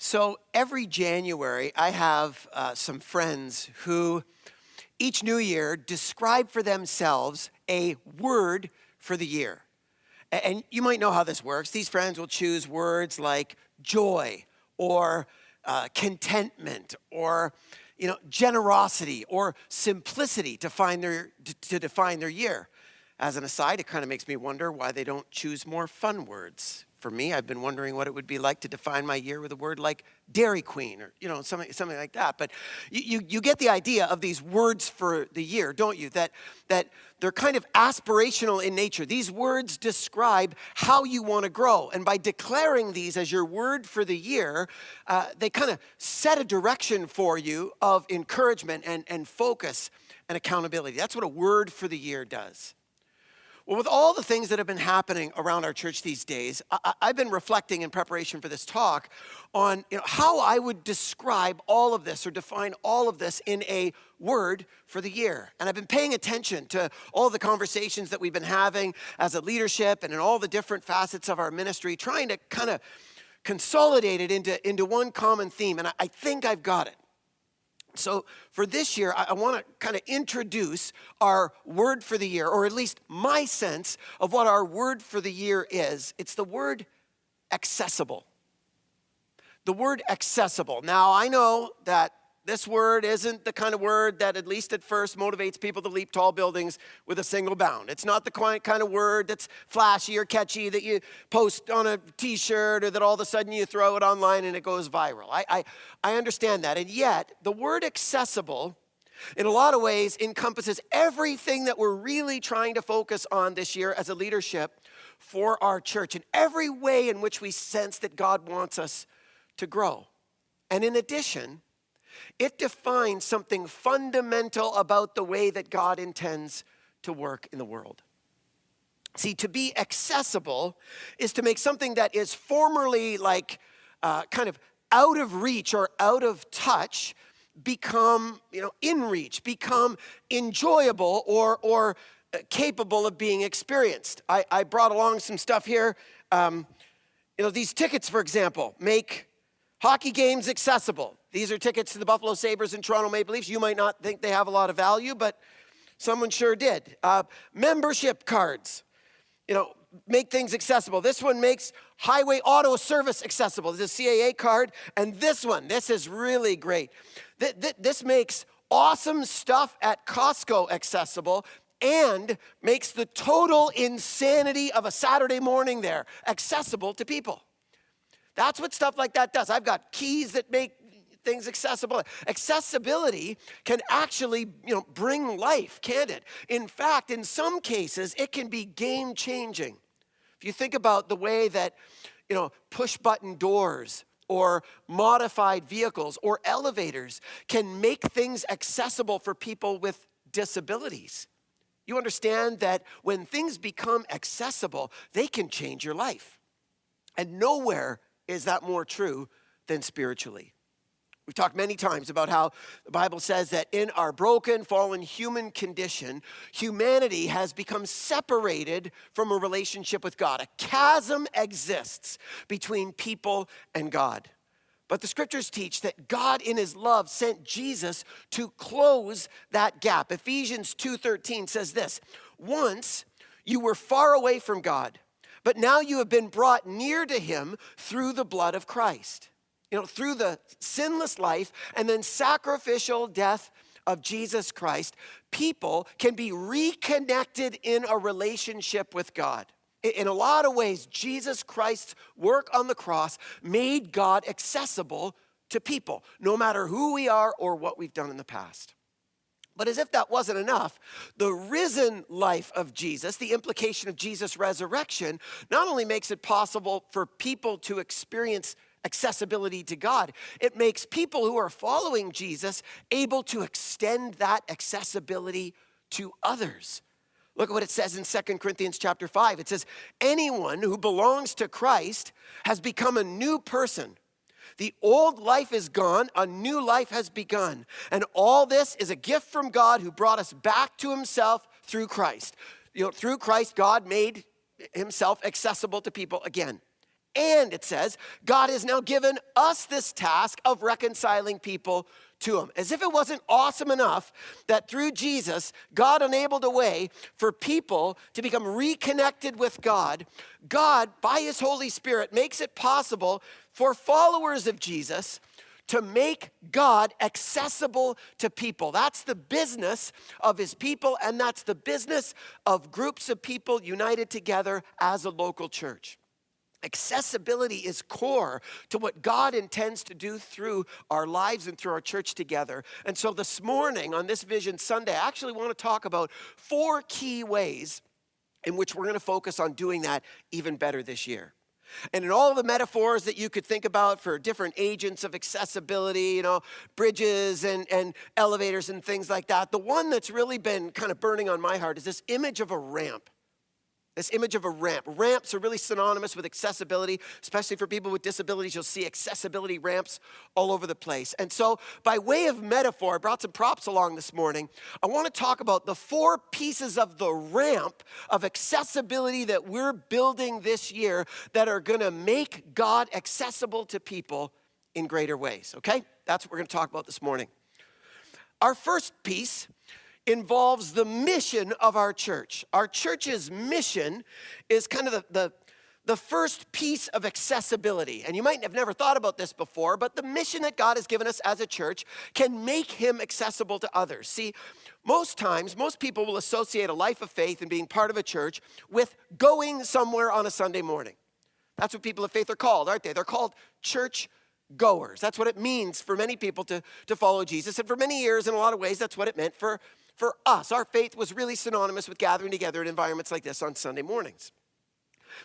So every January, I have some friends who each new year describe for themselves a word for the year. And you might know how this works. These friends will choose words like joy or contentment or generosity or simplicity to define their year. As an aside, it kind of makes me wonder why they don't choose more fun words. For me, I've been wondering what it would be like to define my year with a word like Dairy Queen or something like that. But you get the idea of these words for the year, don't you? That they're kind of aspirational in nature. These words describe how you want to grow. And by declaring these as your word for the year, they kind of set a direction for you of encouragement and focus and accountability. That's what a word for the year does. Well, with all the things that have been happening around our church these days, I've been reflecting in preparation for this talk on how I would describe all of this or define all of this in a word for the year. And I've been paying attention to all the conversations that we've been having as a leadership and in all the different facets of our ministry, trying to kind of consolidate it into one common theme. And I think I've got it. So for this year, I want to kind of introduce our word for the year, or at least my sense of what our word for the year is. It's the word accessible. The word accessible. Now, I know that this word isn't the kind of word that, at least at first, motivates people to leap tall buildings with a single bound. It's not the kind of word that's flashy or catchy that you post on a t-shirt or that all of a sudden you throw it online and it goes viral. I understand that. And yet, the word accessible, in a lot of ways, encompasses everything that we're really trying to focus on this year as a leadership for our church, and every way in which we sense that God wants us to grow. And in addition, it defines something fundamental about the way that God intends to work in the world. See, to be accessible is to make something that is formerly kind of out of reach or out of touch become, in reach, become enjoyable or capable of being experienced. I brought along some stuff here. These tickets, for example, make hockey games accessible. These are tickets to the Buffalo Sabres and Toronto Maple Leafs. You might not think they have a lot of value, but someone sure did. Membership cards, make things accessible. This one makes highway auto service accessible. This is a CAA card. And this is really great. This makes awesome stuff at Costco accessible and makes the total insanity of a Saturday morning there accessible to people. That's what stuff like that does. I've got keys that make things accessible. Accessibility can actually, bring life, can't it? In fact, in some cases, it can be game-changing. If you think about the way that, push-button doors or modified vehicles or elevators can make things accessible for people with disabilities. You understand that when things become accessible, they can change your life. And nowhere is that more true than spiritually. We've talked many times about how the Bible says that in our broken, fallen human condition, humanity has become separated from a relationship with God. A chasm exists between people and God. But the scriptures teach that God in his love sent Jesus to close that gap. Ephesians 2:13 says this, "Once you were far away from God, but now you have been brought near to him through the blood of Christ." Through the sinless life and then sacrificial death of Jesus Christ, people can be reconnected in a relationship with God. In a lot of ways, Jesus Christ's work on the cross made God accessible to people, no matter who we are or what we've done in the past. But as if that wasn't enough, the risen life of Jesus, the implication of Jesus' resurrection, not only makes it possible for people to experience accessibility to God, it makes people who are following Jesus able to extend that accessibility to others. Look at what it says in 2 Corinthians chapter 5. It says, "Anyone who belongs to Christ has become a new person. The old life is gone, a new life has begun. And all this is a gift from God who brought us back to himself through Christ." Through Christ, God made himself accessible to people again. And it says, God has now given us this task of reconciling people to him. As if it wasn't awesome enough that through Jesus, God enabled a way for people to become reconnected with God. God, by his Holy Spirit, makes it possible for followers of Jesus to make God accessible to people. That's the business of his people, and that's the business of groups of people united together as a local church. Accessibility is core to what God intends to do through our lives and through our church together. And so this morning on this Vision Sunday, I actually want to talk about 4 key ways in which we're going to focus on doing that even better this year. And in all of the metaphors that you could think about for different agents of accessibility, bridges and elevators and things like that, the one that's really been kind of burning on my heart is this image of a ramp. This image of a ramp. Ramps are really synonymous with accessibility, especially for people with disabilities. You'll see accessibility ramps all over the place. And so by way of metaphor, I brought some props along this morning. I want to talk about the 4 pieces of the ramp of accessibility that we're building this year that are going to make God accessible to people in greater ways, okay? That's what we're going to talk about this morning. Our first piece involves the mission of our church. Our church's mission is kind of the first piece of accessibility. And you might have never thought about this before, but the mission that God has given us as a church can make him accessible to others. See, most times, most people will associate a life of faith and being part of a church with going somewhere on a Sunday morning. That's what people of faith are called, aren't they? They're called church goers. That's what it means for many people to follow Jesus. And for many years, in a lot of ways, that's what it meant for us. Our faith was really synonymous with gathering together in environments like this on Sunday mornings.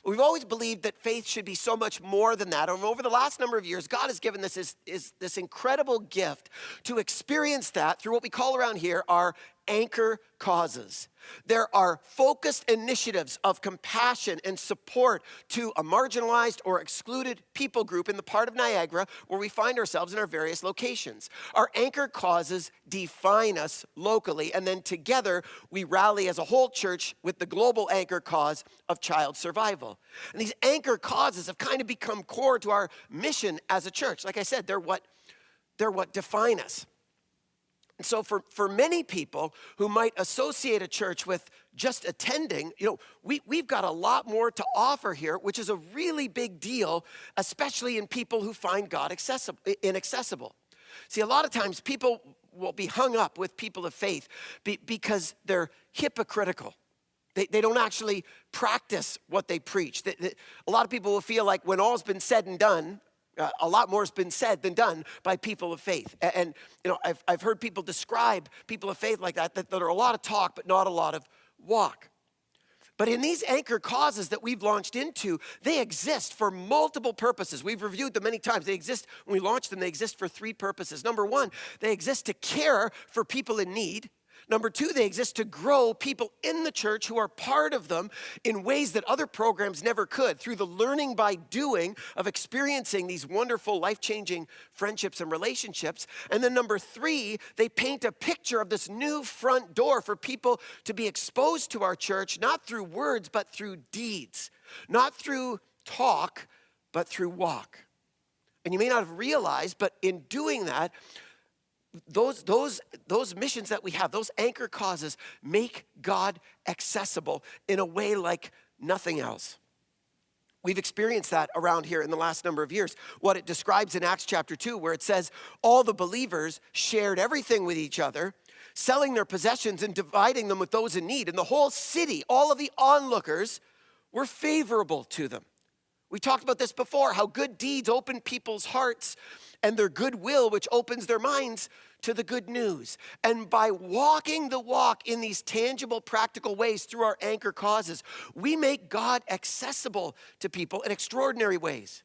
But we've always believed that faith should be so much more than that. And over the last number of years, God has given this this incredible gift to experience that through what we call around here our anchor causes. There are focused initiatives of compassion and support to a marginalized or excluded people group in the part of Niagara where we find ourselves in our various locations. Our anchor causes define us locally, and then together we rally as a whole church with the global anchor cause of child survival. And these anchor causes have kind of become core to our mission as a church. Like I said, they're what define us. And so for many people who might associate a church with just attending, we've got a lot more to offer here, which is a really big deal, especially in people who find God inaccessible. See, a lot of times people will be hung up with people of faith because they're hypocritical. They don't actually practice what they preach. A lot of people will feel like when all's been said and done, a lot more has been said than done by people of faith. And I've heard people describe people of faith like that are a lot of talk, but not a lot of walk. But in these anchor causes that we've launched into, they exist for multiple purposes. We've reviewed them many times. They exist, when we launched them, they exist for 3 purposes. Number 1, they exist to care for people in need. Number 2, they exist to grow people in the church who are part of them in ways that other programs never could, through the learning by doing of experiencing these wonderful, life-changing friendships and relationships. And then number 3, they paint a picture of this new front door for people to be exposed to our church, not through words, but through deeds. Not through talk, but through walk. And you may not have realized, but in doing that, those missions that we have, those anchor causes, make God accessible in a way like nothing else. We've experienced that around here in the last number of years. What it describes in Acts chapter 2, where it says, all the believers shared everything with each other, selling their possessions and dividing them with those in need. And the whole city, all of the onlookers, were favorable to them. We talked about this before, how good deeds open people's hearts and their goodwill, which opens their minds to the good news. And by walking the walk in these tangible, practical ways through our anchor causes, we make God accessible to people in extraordinary ways.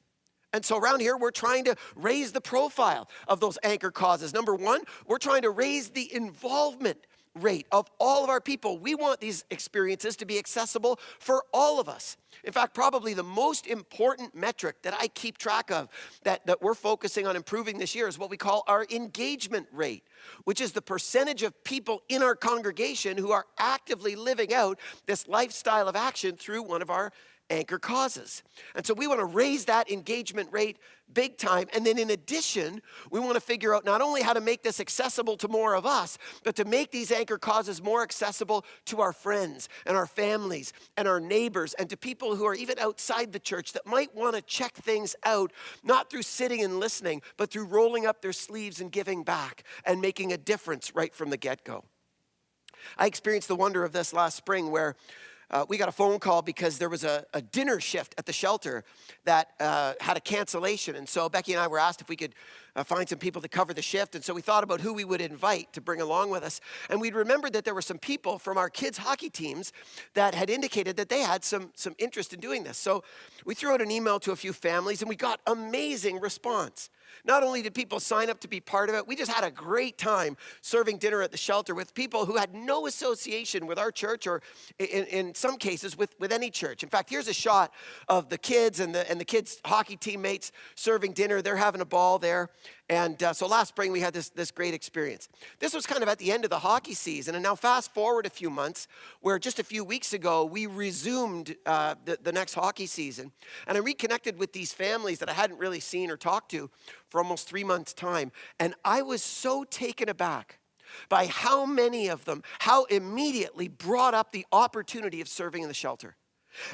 And so around here, we're trying to raise the profile of those anchor causes. Number 1, we're trying to raise the involvement rate of all of our people. We want these experiences to be accessible for all of us. In fact, probably the most important metric that I keep track of that we're focusing on improving this year is what we call our engagement rate, which is the percentage of people in our congregation who are actively living out this lifestyle of action through one of our anchor causes. And so we want to raise that engagement rate big time. And then in addition, we want to figure out not only how to make this accessible to more of us, but to make these anchor causes more accessible to our friends and our families and our neighbors and to people who are even outside the church that might want to check things out, not through sitting and listening, but through rolling up their sleeves and giving back and making a difference right from the get-go. I experienced the wonder of this last spring where we got a phone call because there was a dinner shift at the shelter that had a cancellation. And so Becky and I were asked if we could find some people to cover the shift. And so we thought about who we would invite to bring along with us. And we'd remembered that there were some people from our kids' hockey teams that had indicated that they had some interest in doing this. So we threw out an email to a few families and we got amazing response. Not only did people sign up to be part of it, we just had a great time serving dinner at the shelter with people who had no association with our church or in some cases with any church. In fact, here's a shot of the kids and the kids' hockey teammates serving dinner. They're having a ball there. And so last spring we had this great experience. This was kind of at the end of the hockey season. And now fast forward a few months where just a few weeks ago we resumed the next hockey season. And I reconnected with these families that I hadn't really seen or talked to for almost 3 months' time. And I was so taken aback by how many of them, how immediately brought up the opportunity of serving in the shelter.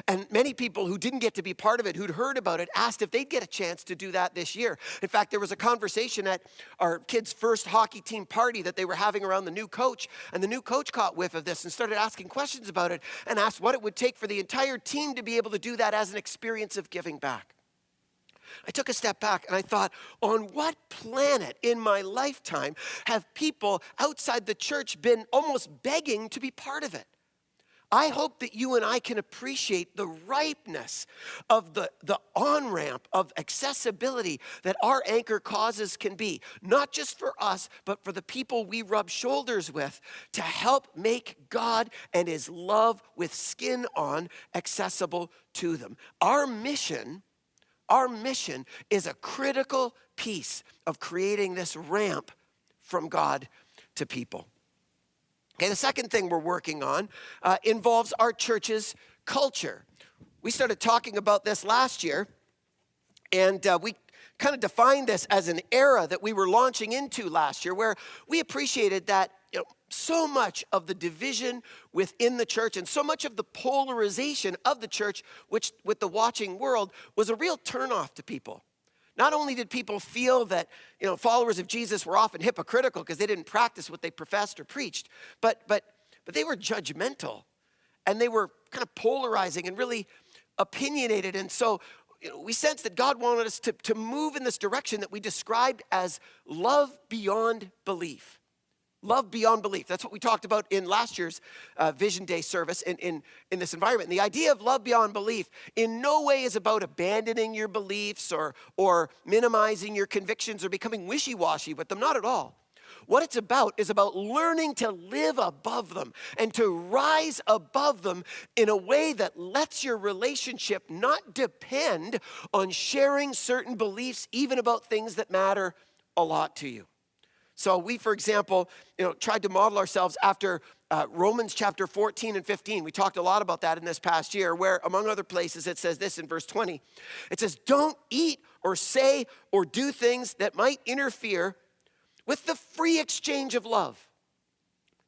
And many people who didn't get to be part of it, who'd heard about it, asked if they'd get a chance to do that this year. In fact, there was a conversation at our kids' first hockey team party that they were having around the new coach. And the new coach caught whiff of this and started asking questions about it and asked what it would take for the entire team to be able to do that as an experience of giving back. I took a step back and I thought, on what planet in my lifetime have people outside the church been almost begging to be part of it? I hope that you and I can appreciate the ripeness of the on-ramp of accessibility that our anchor causes can be, not just for us, but for the people we rub shoulders with to help make God and his love with skin on accessible to them. Our mission is a critical piece of creating this ramp from God to people. Okay, the second thing we're working on involves our church's culture. We started talking about this last year, and we kind of defined this as an era that we were launching into last year, where we appreciated that so much of the division within the church and so much of the polarization of the church, which with the watching world, was a real turnoff to people. Not only did people feel that, followers of Jesus were often hypocritical because they didn't practice what they professed or preached, but they were judgmental and they were kind of polarizing and really opinionated. And so we sensed that God wanted us to move in this direction that we described as love beyond belief. Love beyond belief. That's what we talked about in last year's Vision Day service in this environment. And the idea of love beyond belief in no way is about abandoning your beliefs or minimizing your convictions or becoming wishy-washy with them. Not at all. What it's about is about learning to live above them and to rise above them in a way that lets your relationship not depend on sharing certain beliefs, even about things that matter a lot to you. So we, for example, tried to model ourselves after Romans chapter 14 and 15. We talked a lot about that in this past year, where, among other places, it says this in verse 20. It says, don't eat or say or do things that might interfere with the free exchange of love.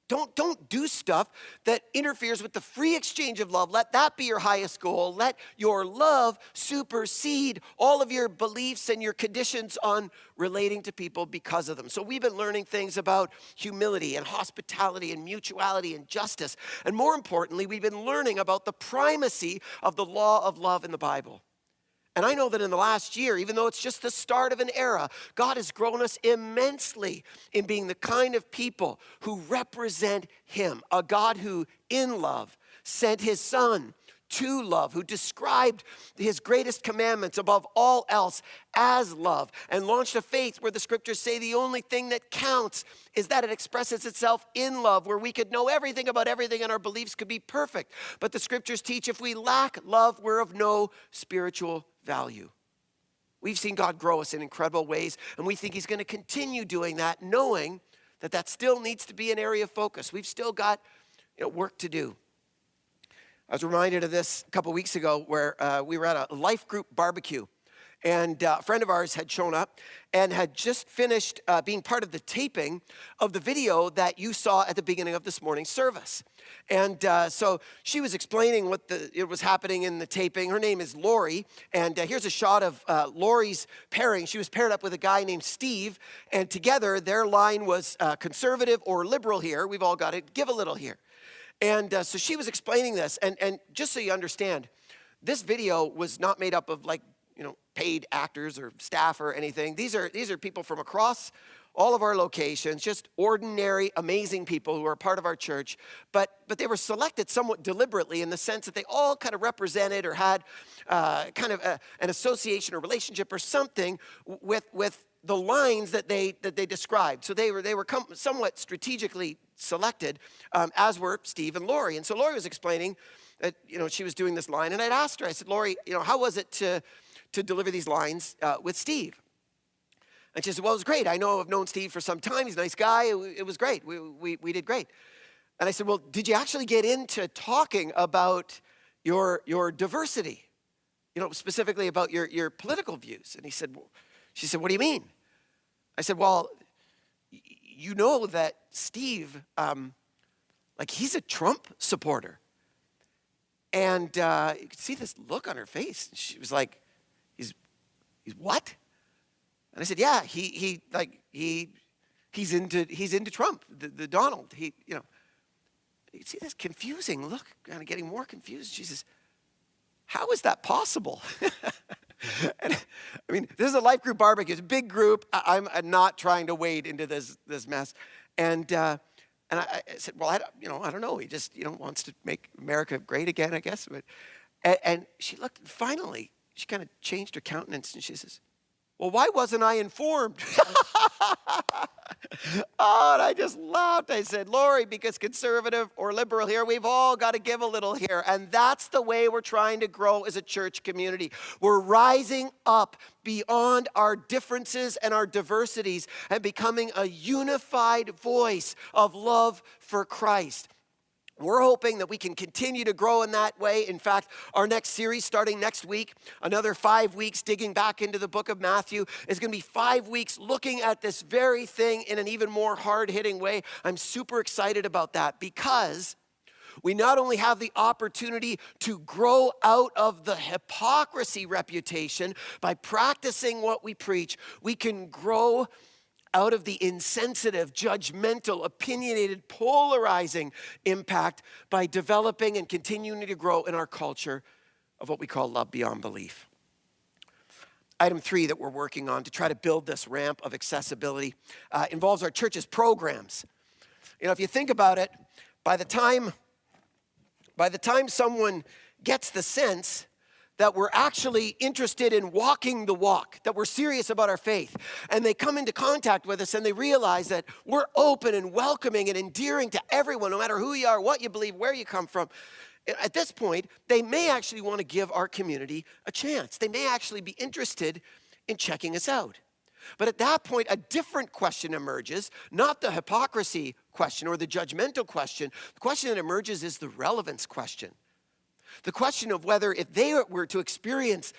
Don't do stuff that interferes with the free exchange of love. Let that be your highest goal. Let your love supersede all of your beliefs and your conditions on relating to people because of them. So we've been learning things about humility and hospitality and mutuality and justice. And more importantly, we've been learning about the primacy of the law of love in the Bible. And I know that in the last year, even though it's just the start of an era, God has grown us immensely in being the kind of people who represent him, a God who, in love, sent his son to love, who described his greatest commandments above all else as love, and launched a faith where the scriptures say the only thing that counts is that it expresses itself in love, where we could know everything about everything and our beliefs could be perfect. But the scriptures teach if we lack love, we're of no spiritual value. We've seen God grow us in incredible ways, and we think he's going to continue doing that, knowing that still needs to be an area of focus. We've still got work to do. I was reminded of this a couple weeks ago where we were at a life group barbecue. And a friend of ours had shown up and had just finished being part of the taping of the video that you saw at the beginning of this morning's service. And so she was explaining what was happening in the taping. Her name is Lori, and here's a shot of Lori's pairing. She was paired up with a guy named Steve, and together their line was conservative or liberal here. We've all got it, give a little here. And so she was explaining this, and just so you understand, this video was not made up of paid actors or staff or anything. These are people from across all of our locations, just ordinary, amazing people who are part of our church, but they were selected somewhat deliberately in the sense that they all kind of represented or had kind of an association or relationship or something with the lines that they described. So they were somewhat strategically selected, as were Steve and Lori. And so Lori was explaining that she was doing this line, and I'd asked her, I said, Lori, how was it to deliver these lines with Steve? And she said, well, it was great. I've known Steve for some time. He's a nice guy. It was great. We did great. And I said, well, did you actually get into talking about your diversity? Specifically about your political views? And she said, what do you mean? I said, well, you know that Steve, he's a Trump supporter. And you could see this look on her face. She was like, he's what? And I said, yeah, he's into Trump, the Donald. You see this confusing look, kind of getting more confused. She says, how is that possible? And this is a life group barbecue. It's a big group. I'm not trying to wade into this mess. And I said, well, I don't know. He just, wants to make America great again, I guess. But, and she looked, and finally, she kind of changed her countenance, and she says, well, why wasn't I informed? Oh, and I just laughed. I said, Lori, because conservative or liberal here, we've all got to give a little here. And that's the way we're trying to grow as a church community. We're rising up beyond our differences and our diversities and becoming a unified voice of love for Christ. We're hoping that we can continue to grow in that way. In fact, our next series starting next week, another 5 weeks digging back into the book of Matthew, is going to be 5 weeks looking at this very thing in an even more hard-hitting way. I'm super excited about that because we not only have the opportunity to grow out of the hypocrisy reputation by practicing what we preach, we can grow out of the insensitive, judgmental, opinionated, polarizing impact by developing and continuing to grow in our culture of what we call love beyond belief. Item 3 that we're working on to try to build this ramp of accessibility involves our church's programs. If you think about it, by the time someone gets the sense that we're actually interested in walking the walk, that we're serious about our faith, and they come into contact with us and they realize that we're open and welcoming and endearing to everyone, no matter who you are, what you believe, where you come from. At this point, they may actually want to give our community a chance. They may actually be interested in checking us out. But at that point, a different question emerges, not the hypocrisy question or the judgmental question. The question that emerges is the relevance question. The question of whether if they were to experience,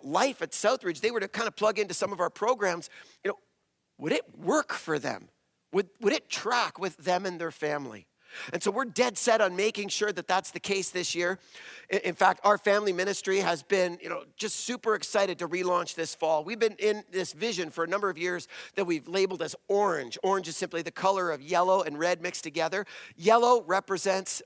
life at Southridge, they were to kind of plug into some of our programs, would it work for them? Would it track with them and their family? And so we're dead set on making sure that that's the case this year. In fact, our family ministry has been, just super excited to relaunch this fall. We've been in this vision for a number of years that we've labeled as orange. Orange is simply the color of yellow and red mixed together. Yellow represents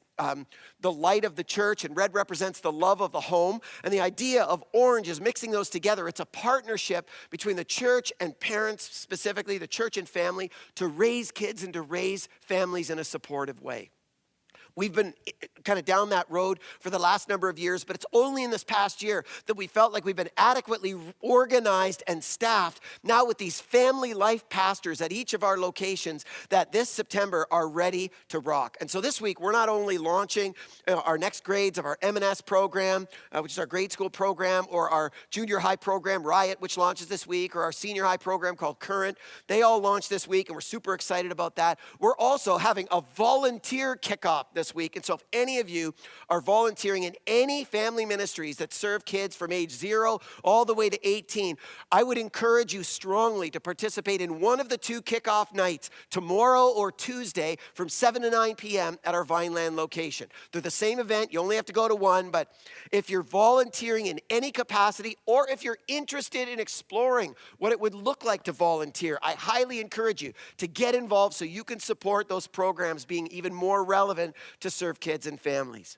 the light of the church, and red represents the love of the home. And the idea of orange is mixing those together. It's a partnership between the church and parents, specifically the church and family, to raise kids and to raise families in a supportive way. We've been kind of down that road for the last number of years, but it's only in this past year that we felt like we've been adequately organized and staffed now with these family life pastors at each of our locations that this September are ready to rock. And so this week, we're not only launching our next grades of our M&S program, which is our grade school program, or our junior high program, Riot, which launches this week, or our senior high program called Current. They all launch this week, and we're super excited about that. We're also having a volunteer kickoff this week. And so if any of you are volunteering in any family ministries that serve kids from age 0 all the way to 18, I would encourage you strongly to participate in one of the 2 kickoff nights, tomorrow or Tuesday from 7 to 9 p.m. at our Vineland location. They're the same event. You only have to go to one, but if you're volunteering in any capacity, or if you're interested in exploring what it would look like to volunteer, I highly encourage you to get involved so you can support those programs being even more relevant to serve kids and families.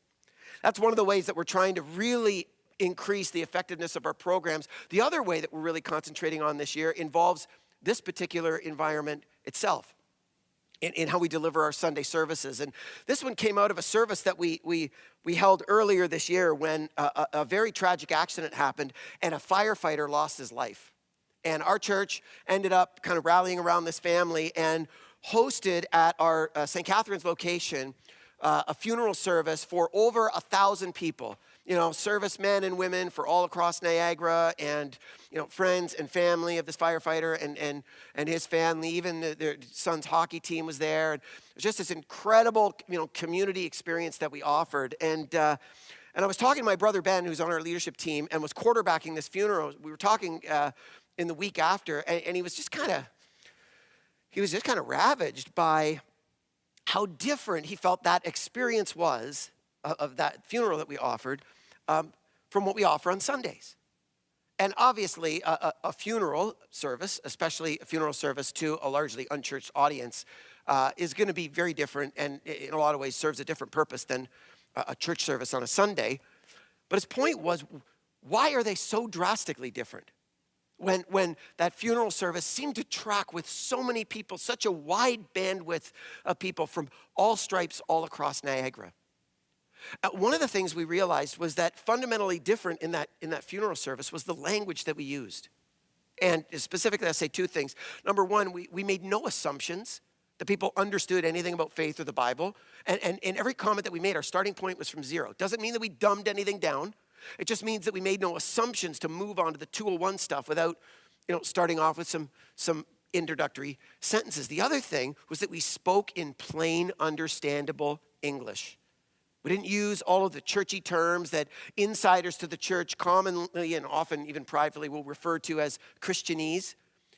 That's one of the ways that we're trying to really increase the effectiveness of our programs. The other way that we're really concentrating on this year involves this particular environment itself, in how we deliver our Sunday services. And this one came out of a service that we held earlier this year when a very tragic accident happened and a firefighter lost his life. And our church ended up kind of rallying around this family and hosted at our St. Catharines location a funeral service for over 1,000 people. You know, servicemen and women for all across Niagara, and, you know, friends and family of this firefighter and his family. Even their son's hockey team was there. And it was just this incredible, you know, community experience that we offered. And I was talking to my brother Ben, who's on our leadership team, and was quarterbacking this funeral. We were talking in the week after, and he was just kind of ravaged by how different he felt that experience was of that funeral that we offered from what we offer on Sundays. And obviously, a funeral service, especially a funeral service to a largely unchurched audience, is going to be very different, and in a lot of ways serves a different purpose than a church service on a Sunday. But his point was, why are they so drastically different? When that funeral service seemed to track with so many people, such a wide bandwidth of people from all stripes all across Niagara. One of the things we realized was that fundamentally different in that funeral service was the language that we used. And specifically, I say 2 things. Number one, we made no assumptions that people understood anything about faith or the Bible. And in every comment that we made, our starting point was from 0. Doesn't mean that we dumbed anything down. It just means that we made no assumptions to move on to the 201 stuff without, you know, starting off with some introductory sentences. The other thing was that we spoke in plain, understandable English. We didn't use all of the churchy terms that insiders to the church commonly and often even privately will refer to as Christianese.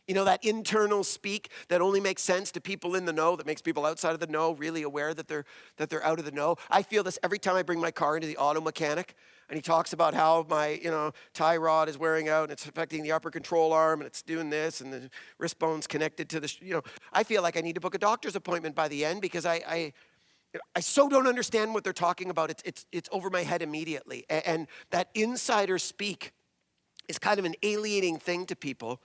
You know, that internal speak that only makes sense to people in the know, that makes people outside of the know really aware that they're out of the know. I feel this every time I bring my car into the auto mechanic, and he talks about how my, you know, tie rod is wearing out and it's affecting the upper control arm and it's doing this and the wrist bone's connected to the, you know, I feel like I need to book a doctor's appointment by the end because I so don't understand what they're talking about. It's over my head immediately. And that insider speak is kind of an alienating thing to people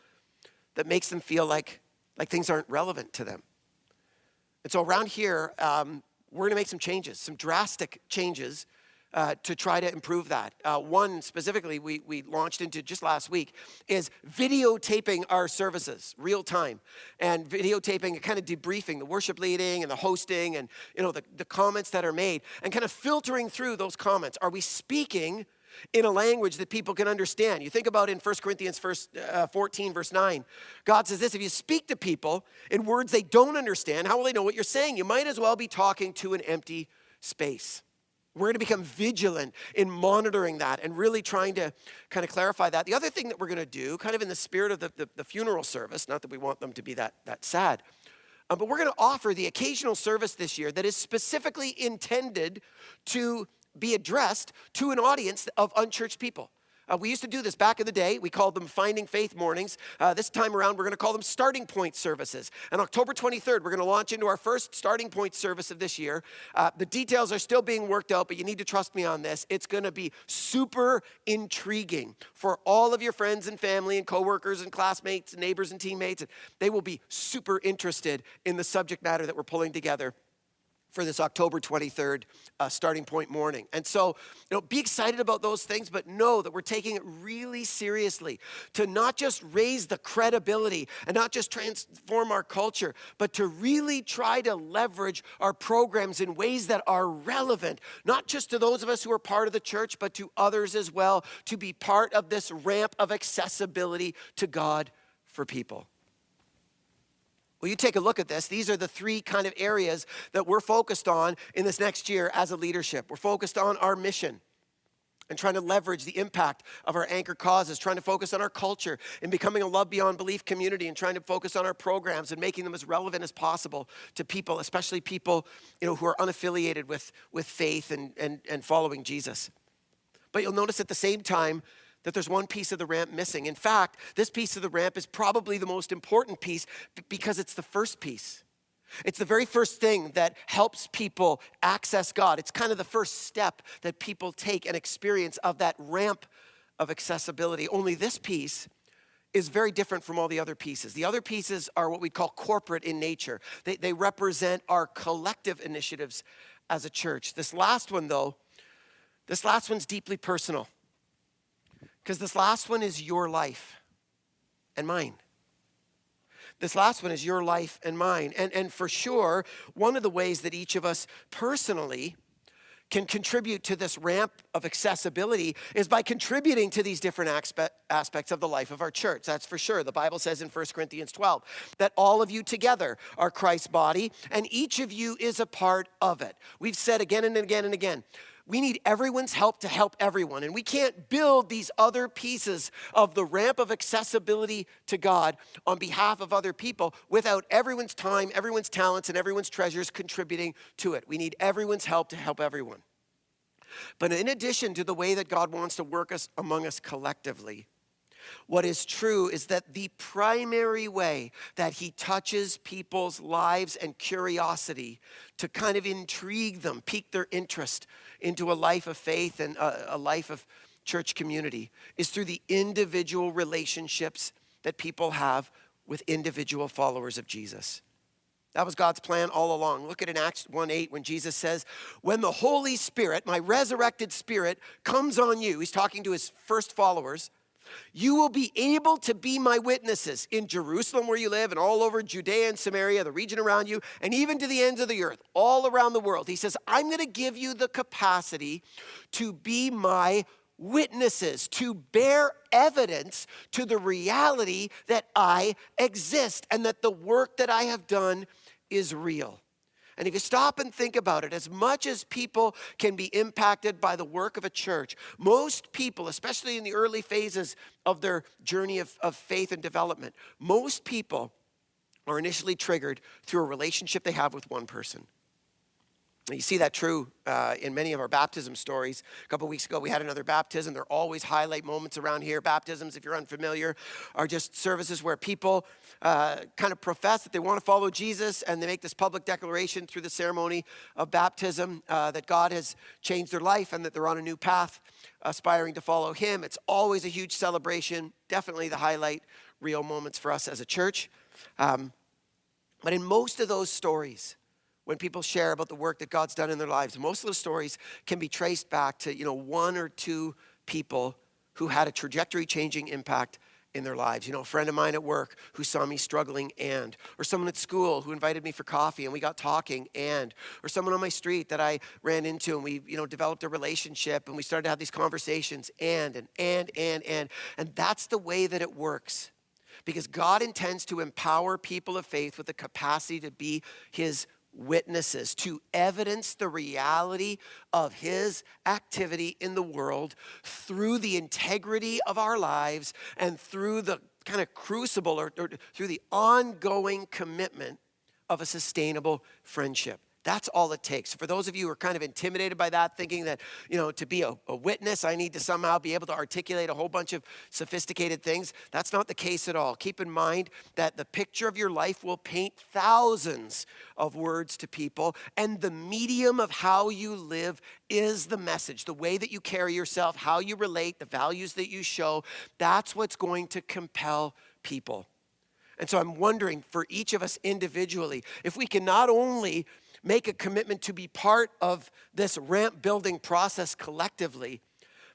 that makes them feel like things aren't relevant to them. And so around here, we're going to make some changes, some drastic changes to try to improve that. One specifically we launched into just last week is videotaping our services real time, and videotaping and kind of debriefing the worship leading and the hosting and, you know, the comments that are made, and kind of filtering through those comments. Are we speaking in a language that people can understand? You think about in 1 Corinthians 14, verse 9, God says this: if you speak to people in words they don't understand, how will they know what you're saying? You might as well be talking to an empty space. We're going to become vigilant in monitoring that and really trying to kind of clarify that. The other thing that we're going to do, kind of in the spirit of the funeral service, not that we want them to be that sad, but we're going to offer the occasional service this year that is specifically intended to be addressed to an audience of unchurched people. We used to do this back in the day. We called them Finding Faith mornings. This time around, we're going to call them Starting Point services. On October 23rd, we're going to launch into our first Starting Point service of this year. The details are still being worked out, but you need to trust me on this. It's going to be super intriguing for all of your friends and family and coworkers and classmates and neighbors and teammates. They will be super interested in the subject matter that we're pulling together for this October 23rd Starting Point morning. And so, you know, be excited about those things, but know that we're taking it really seriously to not just raise the credibility and not just transform our culture, but to really try to leverage our programs in ways that are relevant, not just to those of us who are part of the church, but to others as well, to be part of this ramp of accessibility to God for people. Well, you take a look at this. These are the three kind of areas that we're focused on in this next year as a leadership. We're focused on our mission and trying to leverage the impact of our anchor causes, trying to focus on our culture and becoming a love beyond belief community, and trying to focus on our programs and making them as relevant as possible to people, especially people, who are unaffiliated with faith and following Jesus. But you'll notice at the same time that there's one piece of the ramp missing. In fact, this piece of the ramp is probably the most important piece because it's the first piece. It's the very first thing that helps people access God. It's kind of the first step that people take and experience of that ramp of accessibility. Only this piece is very different from all the other pieces. The other pieces are what we call corporate in nature. They represent our collective initiatives as a church. This last one, though, this last one's deeply personal, because this last one is your life and mine. This last one is your life and mine. And for sure, one of the ways that each of us personally can contribute to this ramp of accessibility is by contributing to these different aspects of the life of our church. That's for sure. The Bible says in 1 Corinthians 12 that all of you together are Christ's body, and each of you is a part of it. We've said again and again and again, we need everyone's help to help everyone. And we can't build these other pieces of the ramp of accessibility to God on behalf of other people without everyone's time, everyone's talents, and everyone's treasures contributing to it. We need everyone's help to help everyone. But in addition to the way that God wants to work among us collectively, what is true is that the primary way that he touches people's lives and curiosity to kind of intrigue them, pique their interest into a life of faith and a life of church community is through the individual relationships that people have with individual followers of Jesus. That was God's plan all along. Look at in Acts 1:8 when Jesus says, when the Holy Spirit, my resurrected spirit, comes on you, he's talking to his first followers, you will be able to be my witnesses in Jerusalem where you live and all over Judea and Samaria, the region around you, and even to the ends of the earth, all around the world. He says, I'm going to give you the capacity to be my witnesses, to bear evidence to the reality that I exist and that the work that I have done is real. And if you stop and think about it, as much as people can be impacted by the work of a church, most people, especially in the early phases of their journey of faith and development, most people are initially triggered through a relationship they have with one person. You see that true in many of our baptism stories. A couple weeks ago, we had another baptism. They're always highlight moments around here. Baptisms, if you're unfamiliar, are just services where people kind of profess that they want to follow Jesus, and they make this public declaration through the ceremony of baptism that God has changed their life and that they're on a new path aspiring to follow him. It's always a huge celebration, definitely the highlight real moments for us as a church. But in most of those stories, when people share about the work that God's done in their lives, most of those stories can be traced back to, one or two people who had a trajectory-changing impact in their lives. A friend of mine at work who saw me struggling or someone at school who invited me for coffee and we got talking or someone on my street that I ran into and we, developed a relationship and we started to have these conversations and that's the way that it works. Because God intends to empower people of faith with the capacity to be his witnesses, to evidence the reality of his activity in the world through the integrity of our lives and through the kind of crucible or through the ongoing commitment of a sustainable friendship. That's all it takes. For those of you who are kind of intimidated by that, thinking that, to be a witness, I need to somehow be able to articulate a whole bunch of sophisticated things. That's not the case at all. Keep in mind that the picture of your life will paint thousands of words to people, and the medium of how you live is the message. The way that you carry yourself, how you relate, the values that you show, that's what's going to compel people. And so I'm wondering for each of us individually, if we can not only make a commitment to be part of this ramp building process collectively,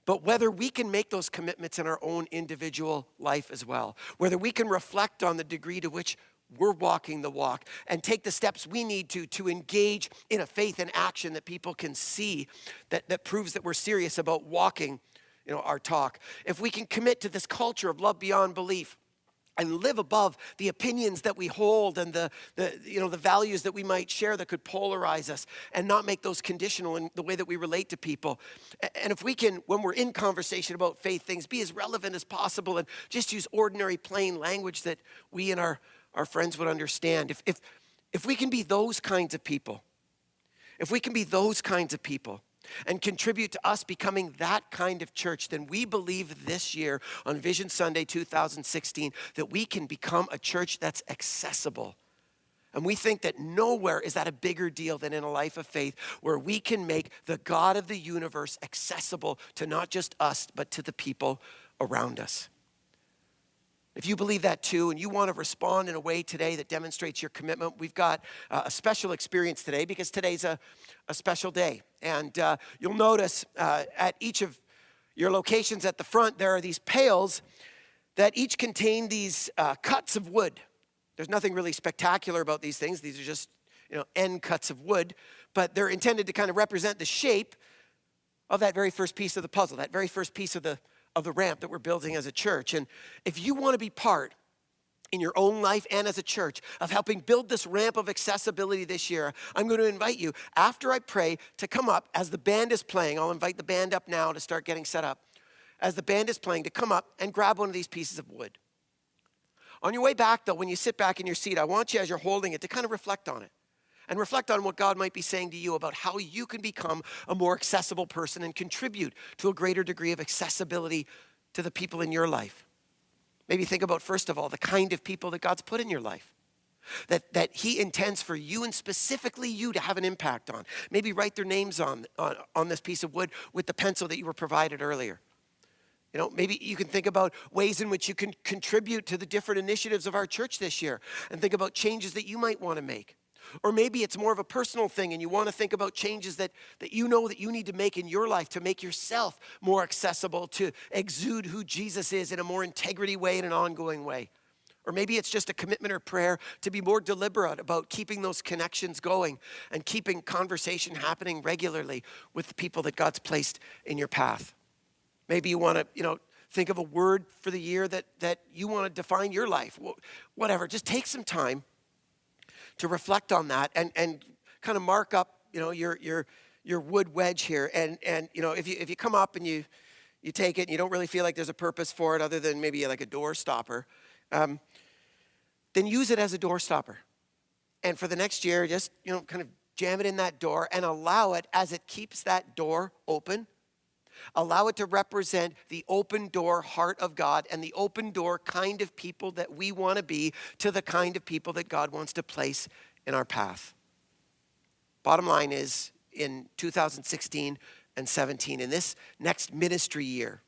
but whether we can make those commitments in our own individual life as well. Whether we can reflect on the degree to which we're walking the walk and take the steps we need to engage in a faith and action that people can see that proves that we're serious about walking, our talk. If we can commit to this culture of love beyond belief, and live above the opinions that we hold and the values that we might share that could polarize us, and not make those conditional in the way that we relate to people. And if we can, when we're in conversation about faith things, be as relevant as possible and just use ordinary plain language that we and our friends would understand. If we can be those kinds of people, and contribute to us becoming that kind of church, then we believe this year on Vision Sunday 2016 that we can become a church that's accessible. And we think that nowhere is that a bigger deal than in a life of faith, where we can make the God of the universe accessible to not just us, but to the people around us. If you believe that too, and you want to respond in a way today that demonstrates your commitment, we've got a special experience today, because today's a special day. And you'll notice at each of your locations at the front, there are these pails that each contain these cuts of wood. There's nothing really spectacular about these things. These are just end cuts of wood, but they're intended to kind of represent the shape of that very first piece of the puzzle, that very first piece of the ramp that we're building as a church. And if you want to be part in your own life and as a church of helping build this ramp of accessibility this year, I'm going to invite you, after I pray, to come up as the band is playing. I'll invite the band up now to start getting set up. As the band is playing, to come up and grab one of these pieces of wood. On your way back, though, when you sit back in your seat, I want you, as you're holding it, to kind of reflect on it. And reflect on what God might be saying to you about how you can become a more accessible person and contribute to a greater degree of accessibility to the people in your life. Maybe think about, first of all, the kind of people that God's put in your life, that he intends for you, and specifically you, to have an impact on. Maybe write their names on this piece of wood with the pencil that you were provided earlier. Maybe you can think about ways in which you can contribute to the different initiatives of our church this year, and think about changes that you might want to make. Or maybe it's more of a personal thing, and you want to think about changes that you know that you need to make in your life to make yourself more accessible, to exude who Jesus is in a more integrity way, in an ongoing way. Or maybe it's just a commitment or prayer to be more deliberate about keeping those connections going and keeping conversation happening regularly with the people that God's placed in your path. Maybe you want to, think of a word for the year that you want to define your life. Whatever, just take some time to reflect on that and kind of mark up, your wood wedge here. And if you come up and you take it and you don't really feel like there's a purpose for it other than maybe like a door stopper, then use it as a door stopper. And for the next year, just, kind of jam it in that door and allow it, as it keeps that door open, allow it to represent the open door heart of God and the open door kind of people that we want to be to the kind of people that God wants to place in our path. Bottom line is, in 2016 and 17, in this next ministry year,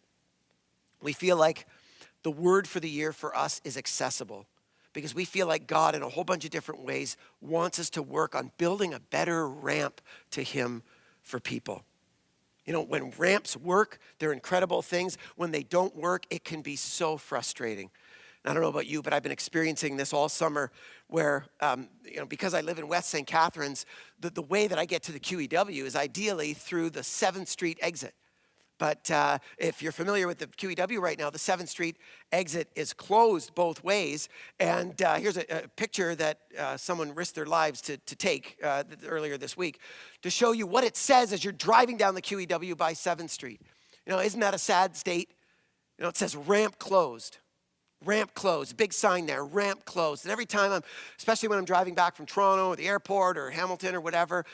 we feel like the word for the year for us is accessible, because we feel like God, in a whole bunch of different ways, wants us to work on building a better ramp to him for people. When ramps work, they're incredible things. When they don't work, it can be so frustrating. And I don't know about you, but I've been experiencing this all summer where, because I live in West St. Catharines, the way that I get to the QEW is ideally through the 7th Street exit. But if you're familiar with the QEW right now, the 7th Street exit is closed both ways. And here's a picture that someone risked their lives to take earlier this week to show you what it says as you're driving down the QEW by 7th Street. Isn't that a sad state? It says ramp closed. Ramp closed, big sign there, ramp closed. And every time especially when I'm driving back from Toronto or the airport or Hamilton or whatever,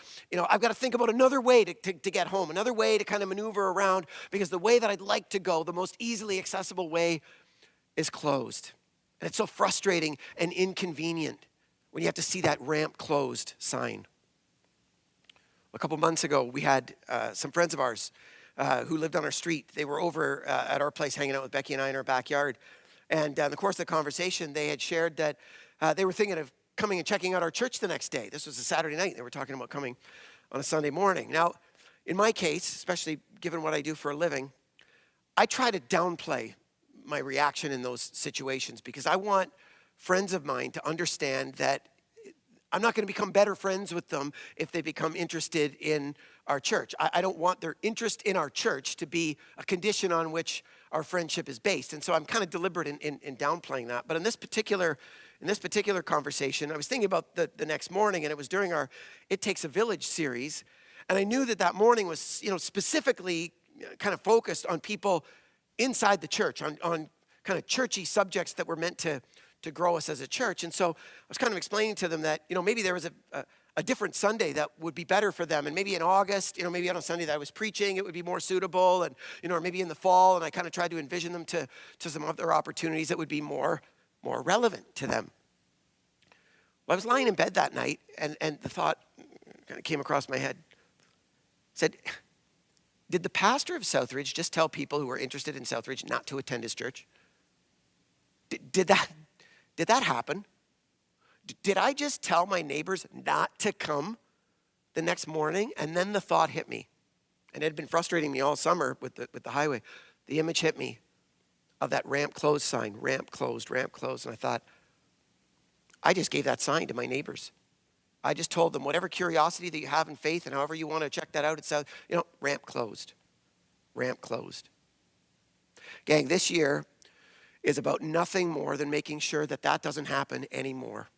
I've got to think about another way to get home, another way to kind of maneuver around, because the way that I'd like to go, the most easily accessible way, is closed. And it's so frustrating and inconvenient when you have to see that ramp closed sign. A couple months ago, we had some friends of ours who lived on our street. They were over at our place hanging out with Becky and I in our backyard. And in the course of the conversation, they had shared that they were thinking of coming and checking out our church the next day. This was a Saturday night. They were talking about coming on a Sunday morning. Now, in my case, especially given what I do for a living, I try to downplay my reaction in those situations, because I want friends of mine to understand that I'm not going to become better friends with them if they become interested in our church. I don't want their interest in our church to be a condition on which our friendship is based. And so I'm kind of deliberate in downplaying that. But in this particular conversation, I was thinking about the next morning, and it was during our It Takes a Village series. And I knew that morning was, specifically kind of focused on people inside the church, on kind of churchy subjects that were meant to grow us as a church. And so I was kind of explaining to them that, maybe there was a different Sunday that would be better for them. And maybe in August, maybe on a Sunday that I was preaching, it would be more suitable. And, or maybe in the fall, and I kind of tried to envision them to some other opportunities that would be more relevant to them. Well, I was lying in bed that night, and the thought kind of came across my head. Said, did the pastor of Southridge just tell people who were interested in Southridge not to attend his church? Did that happen? Did I just tell my neighbors not to come the next morning? And then the thought hit me. And it had been frustrating me all summer with the highway. The image hit me of that ramp closed sign, ramp closed, ramp closed. And I thought, I just gave that sign to my neighbors. I just told them, whatever curiosity that you have in faith and however you want to check that out, it's, ramp closed, ramp closed. Gang, this year is about nothing more than making sure that doesn't happen anymore.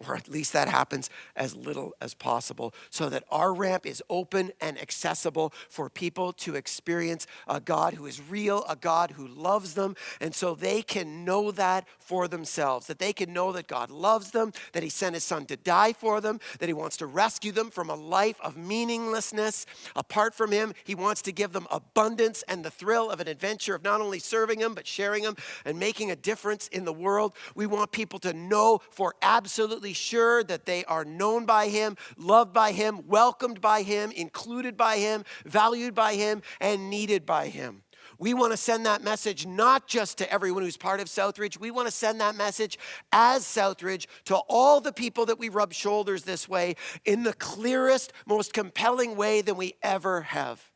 Or at least that happens as little as possible, so that our ramp is open and accessible for people to experience a God who is real, a God who loves them, and so they can know that for themselves, that they can know that God loves them, that he sent his son to die for them, that he wants to rescue them from a life of meaninglessness. Apart from him, he wants to give them abundance and the thrill of an adventure of not only serving him, but sharing him and making a difference in the world. We want people to know for absolutely sure that they are known by him, loved by him, welcomed by him, included by him, valued by him, and needed by him. We want to send that message not just to everyone who's part of Southridge. We want to send that message as Southridge to all the people that we rub shoulders this way in the clearest, most compelling way than we ever have.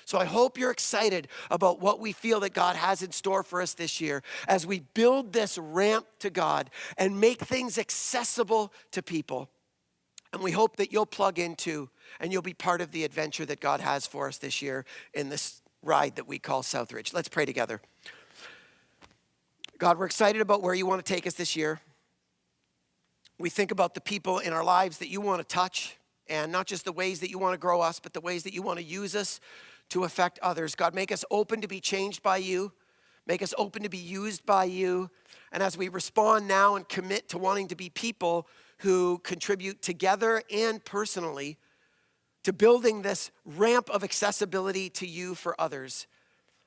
So I hope you're excited about what we feel that God has in store for us this year as we build this ramp to God and make things accessible to people. And we hope that you'll plug into and you'll be part of the adventure that God has for us this year in this ride that we call Southridge. Let's pray together. God, we're excited about where you want to take us this year. We think about the people in our lives that you want to touch, and not just the ways that you want to grow us, but the ways that you want to use us to affect others. God, make us open to be changed by you. Make us open to be used by you. And as we respond now and commit to wanting to be people who contribute together and personally to building this ramp of accessibility to you for others,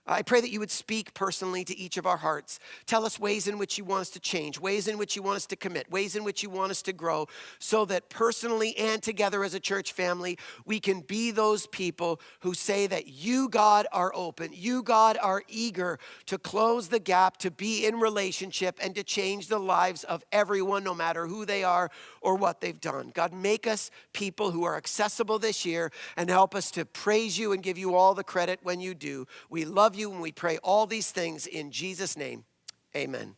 I pray that you would speak personally to each of our hearts. Tell us ways in which you want us to change, ways in which you want us to commit, ways in which you want us to grow, so that personally and together as a church family, we can be those people who say that you, God, are open. You, God, are eager to close the gap, to be in relationship, and to change the lives of everyone, no matter who they are or what they've done. God, make us people who are accessible this year and help us to praise you and give you all the credit when you do. We love you and we pray all these things in Jesus' name. Amen.